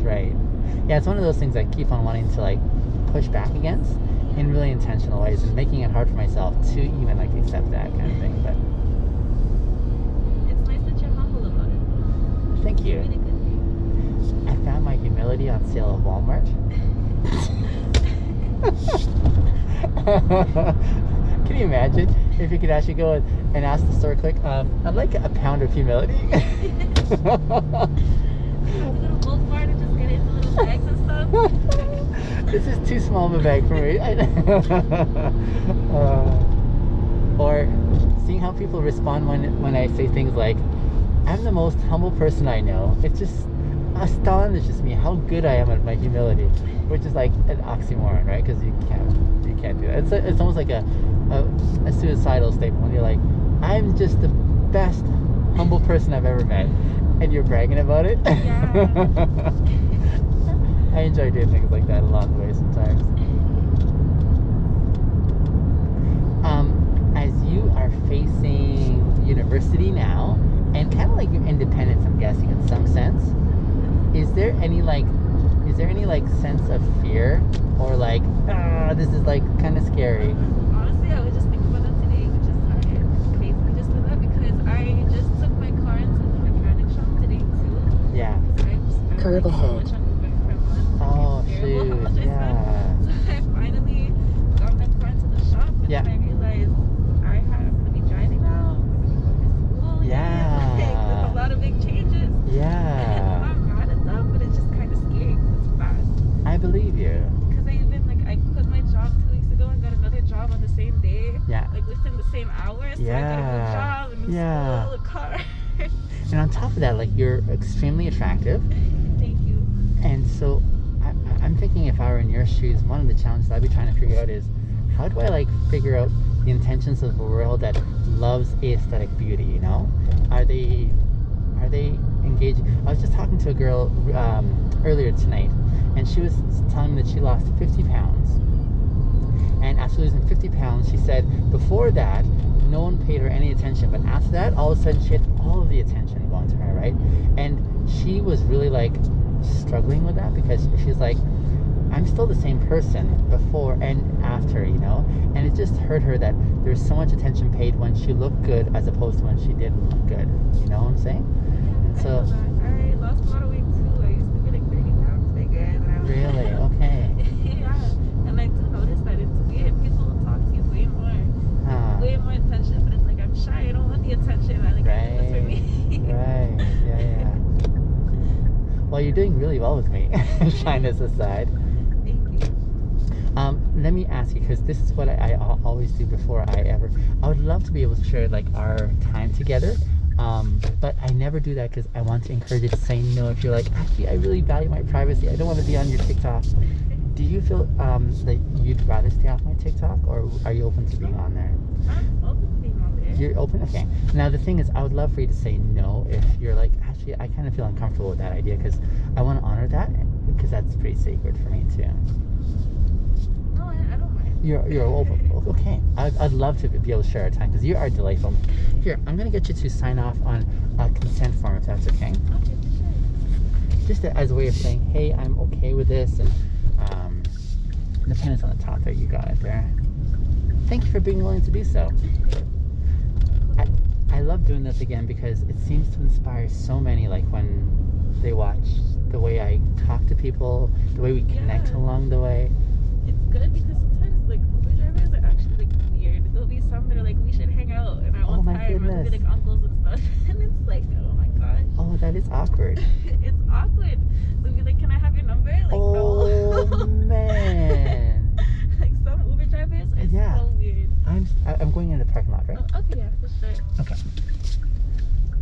right. Yeah, it's one of those things I keep on wanting to like push back against in really intentional ways and making it hard for myself to even like accept that kind of thing. But It's nice that you're humble about it. thank It's a you. really good thing. I found my humility on sale at Walmart. Can you imagine if you could actually go and ask the store clerk, I'd like a pound of humility. To go to Walmart and just get it in the little bags and stuff. This is too small of a bag for me. Or seeing how people respond when I say things like, I'm the most humble person I know. It just astonishes me how good I am at my humility, which is like an oxymoron, right? Because you can't do that. It's almost like a suicidal statement when you're like, I'm just the best humble person I've ever met, and you're bragging about it. Yeah. I enjoy doing things like that along the way sometimes. As you are facing university now, and kind of like your independence, I'm guessing in some sense, is there any like sense of fear or like, this is like kind of scary? Honestly, I was just thinking about that today, which is crazy. I just did that because I just took my car into the mechanic shop today too. Yeah. I Curve spent, like, so ahead. much on Uber per month. Oh It's terrible how shoot. much I spend. Yeah. So I finally got my car into the shop, and Yeah. then I realized I'm gonna be driving now. I'm gonna be going to school. Yeah. Like, there's a lot of big changes. Yeah. I'm not mad at them, but it's just kind of scary because it's fast. I believe you. Because I quit my job 2 weeks ago and got another job on the same day. Yeah. Like within the same hours. So I got a new job, a new Yeah. school, a car. And on top of that, like, you're extremely attractive. Thank you. And so I'm thinking if I were in your shoes, one of the challenges I'd be trying to figure out is, how do I like figure out the intentions of a world that loves aesthetic beauty, you know? Are they engaging? I was just talking to a girl earlier tonight, and she was telling me that she lost 50 pounds. And after losing 50 pounds, she said before that, no one paid her any attention. But after that, all of a sudden, she had all of the attention going to her, right? And she was really like struggling with that because she's like, I'm still the same person before and after, you know? And it just hurt her that there's so much attention paid when she looked good as opposed to when she didn't look good. You know what I'm saying? And I so, know that. I lost a lot of weight too. I used to be like 30 pounds bigger. And I was really? Okay. Yeah. And I do notice that it's weird. People will talk to you way more. Way more attention. But it's like, I'm shy. I don't want the attention. I like, I do this for me. Right. Yeah. Well, you're doing really well with me, shyness aside. Thank you. Let me ask you, because this is what I always do before I would love to be able to share like our time together, but I never do that because I want to encourage you to say no. If you're like, actually, I really value my privacy, I don't want to be on your TikTok. Do you feel that you'd rather stay off my TikTok, or are you open to being on there? I'm open to being on there. You're open? Okay. Now the thing is, I would love for you to say no if you're like, actually, I kind of feel uncomfortable with that idea because I want to honor that because that's pretty sacred for me too. No, I don't mind. You're open. Okay. I'd love to be able to share our time because you are delightful. Here, I'm going to get you to sign off on a consent form if that's okay. Okay, for sure. Just as a way of saying, hey, I'm okay with this, and the pen is on the top there. You got it there. Thank you for being willing to do so. I love doing this again because it seems to inspire so many, like when they watch the way I talk to people, the way we connect Yeah. along the way. It's good because sometimes like Uber drivers are actually like weird. There'll be some that are like, we should hang out in our Oh own my time. Or there'll be goodness. like uncles and stuff. And it's like, oh my gosh. Oh, that is awkward. It's awkward. They'll be like, can I have your number? Like, Oh, no. man. Like some Uber drivers are Yeah. so weird. I'm going in the parking lot, right? Oh, okay, yeah, for sure. Okay.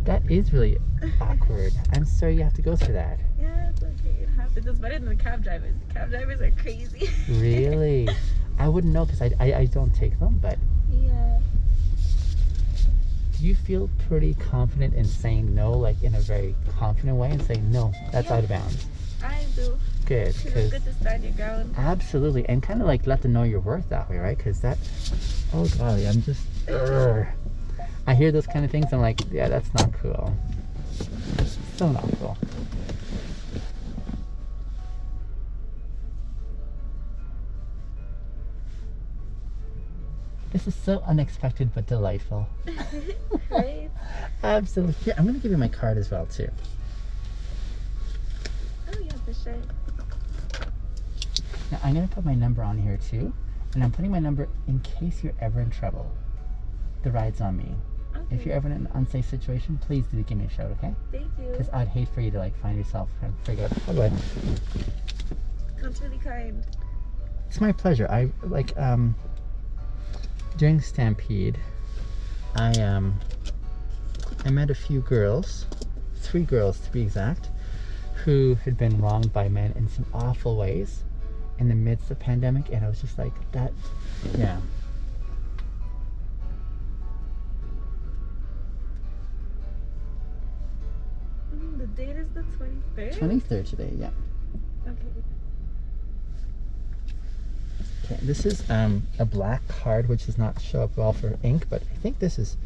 That is really awkward. I'm sorry you have to go through that. Yeah, it's okay. It happens. It's better than the cab drivers. The cab drivers are crazy. Really? I wouldn't know because I don't take them, but Yeah. do you feel pretty confident in saying no, like in a very confident way, and saying no, that's Yeah. out of bounds? I do. Good, It's because good to stand your ground. absolutely, and kind of like let them know your worth that way, right? Because that, oh golly, I'm just, I hear those kind of things, I'm like, yeah, that's not cool. So not cool. This is so unexpected but delightful. Right? Absolutely. Here, I'm gonna give you my card as well too. Oh yeah, for sure. Now I'm gonna put my number on here too, and I'm putting my number in case you're ever in trouble. The ride's on me. Okay. If you're ever in an unsafe situation, please do give me a shout, okay? Thank you. Because I'd hate for you to like find yourself and figure out how do I. That's really kind. It's my pleasure. I like during Stampede, I met a few girls, 3 girls to be exact, who had been wronged by men in some awful ways in the midst of pandemic, and I was just like that. Yeah. The date is the 23rd? 23rd today, yeah. Okay. Okay, this is a black card which does not show up well for ink, but I think this is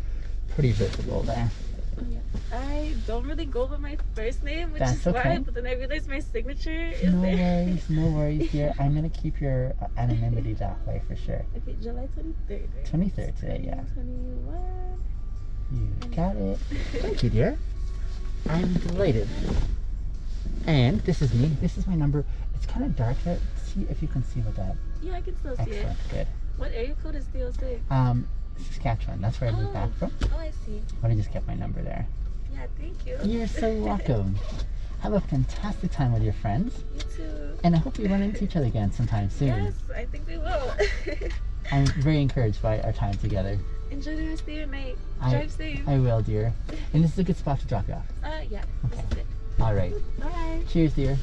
pretty visible there. Oh, yeah. I don't really go by my first name, which That's is why, okay. but then I realized my signature is No there. worries, no worries, dear. I'm gonna keep your anonymity that way for sure. Okay, July 23rd, right? 23rd today, yeah. 2021. You got it. Thank you, dear. I'm delighted. And this is me. This is my number. It's kind of dark there. See if you can see what that. Yeah, I can still see it. Excellent. Good. What area code is 306? Saskatchewan. That's where I moved back from. Oh, I see. But I just kept my number there. Yeah, thank you. You're so welcome. Have a fantastic time with your friends. You too. And I hope we run into each other again sometime soon. Yes, I think we will. I'm very encouraged by our time together. Enjoy the rest of your night. I- Drive safe. I will, dear. And this is a good spot to drop you off. Yeah. Okay. This is it. All right. Bye. Cheers, dear.